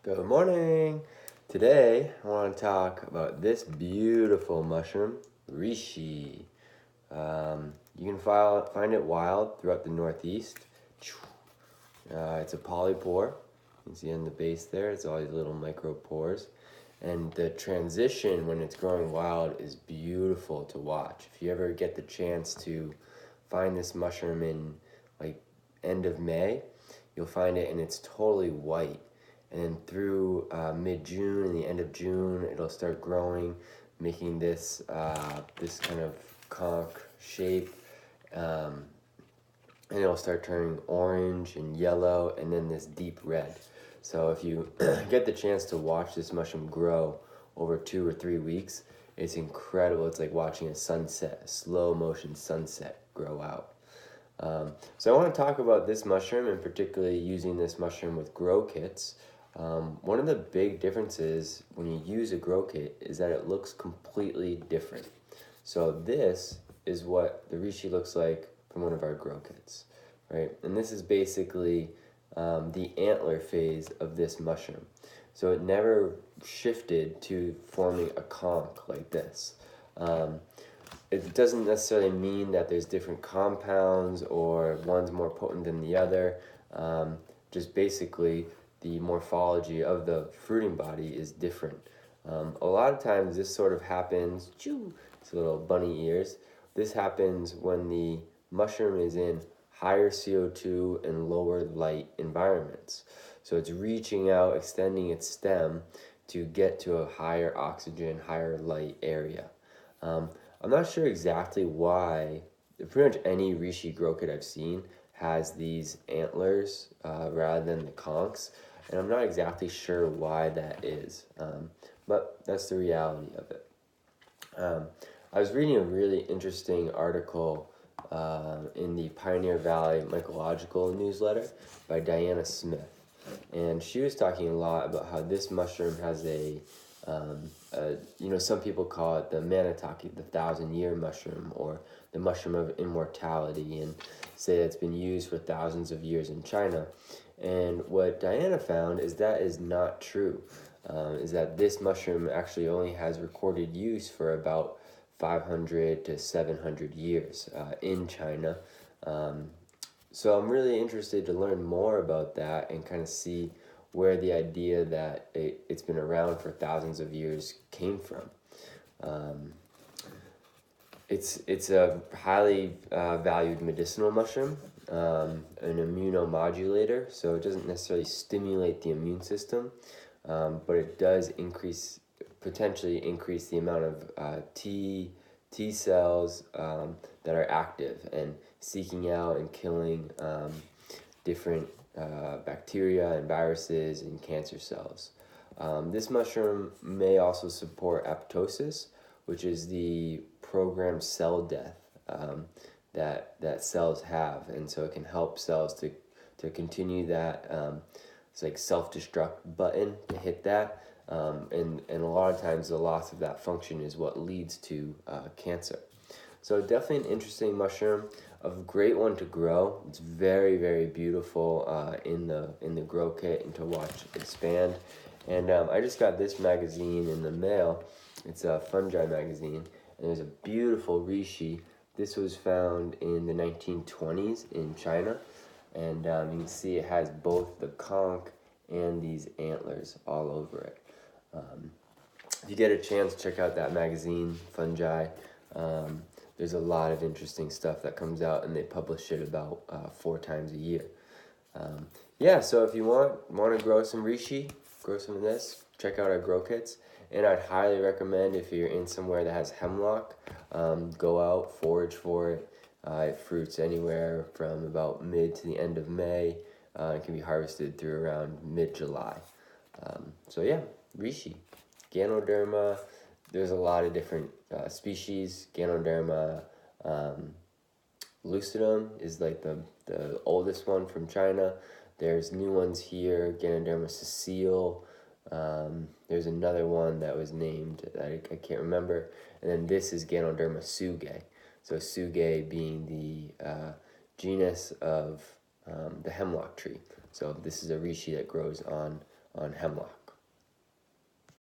Good morning. Today I want to talk about this beautiful mushroom, Reishi. You can find it wild throughout the Northeast. It's a polypore. You can see on the base there, it's all these little micropores. And the transition when it's growing wild is beautiful to watch. If you ever get the chance to find this mushroom in like end of May, you'll find it and it's totally white. And then through mid-June and the end of June, it'll start growing, making this this kind of conch shape, and it'll start turning orange and yellow, and then this deep red. So if you get the chance to watch this mushroom grow over 2 or 3 weeks, it's incredible. It's like watching a sunset, a slow motion sunset grow out. So I want to talk about this mushroom, and particularly using this mushroom with grow kits. One of the big differences when you use a grow kit is that it looks completely different. So this is what the Reishi looks like from one of our grow kits, right? And this is basically the antler phase of this mushroom. So it never shifted to forming a conch like this. It doesn't necessarily mean that there's different compounds or one's more potent than the other. Just basically the morphology of the fruiting body is different. A lot of times this sort of happens, it's little bunny ears. This happens when the mushroom is in higher CO2 and lower light environments. So it's reaching out, extending its stem to get to a higher oxygen, higher light area. I'm not sure exactly why. Pretty much any Reishi grow kit I've seen has these antlers rather than the conchs, and I'm not exactly sure why that is, but that's the reality of it. I was reading a really interesting article in the Pioneer Valley Mycological newsletter by Dianna Smith, and she was talking a lot about how this mushroom has some people call it the Manitaki, the 1,000-year mushroom, or the mushroom of immortality, and say it's been used for thousands of years in China. And what Dianna found is that is not true, is that this mushroom actually only has recorded use for about 500 to 700 years in China. So I'm really interested to learn more about that and kind of see where the idea that it's been around for thousands of years came from. It's a highly valued medicinal mushroom, an immunomodulator, so it doesn't necessarily stimulate the immune system, but it does potentially increase the amount of T cells that are active and seeking out and killing different bacteria and viruses and cancer cells. This mushroom may also support apoptosis, which is the programmed cell death that cells have, and so it can help cells to continue that. It's like self-destruct button to hit that, and a lot of times the loss of that function is what leads to cancer. So definitely an interesting mushroom, a great one to grow. It's very, very beautiful in the grow kit and to watch expand. And I just got this magazine in the mail. It's a Fungi magazine, and there's a beautiful Reishi. This was found in the 1920s in China, and you can see it has both the conch and these antlers all over it. If you get a chance, check out that magazine, Fungi. There's a lot of interesting stuff that comes out, and they publish it about 4 times a year. So if you want to grow some Reishi, grow some of this, check out our grow kits. And I'd highly recommend, if you're in somewhere that has hemlock, go out, forage for it. It fruits anywhere from about mid to the end of May. It can be harvested through around mid-July. Reishi, Ganoderma. There's a lot of different species. Ganoderma lucidum is like the oldest one from China. There's new ones here, Ganoderma sicile. There's another one that was named, I can't remember. And then this is Ganoderma tsugae. So tsugae being the genus of the hemlock tree. So this is a reishi that grows on on hemlock.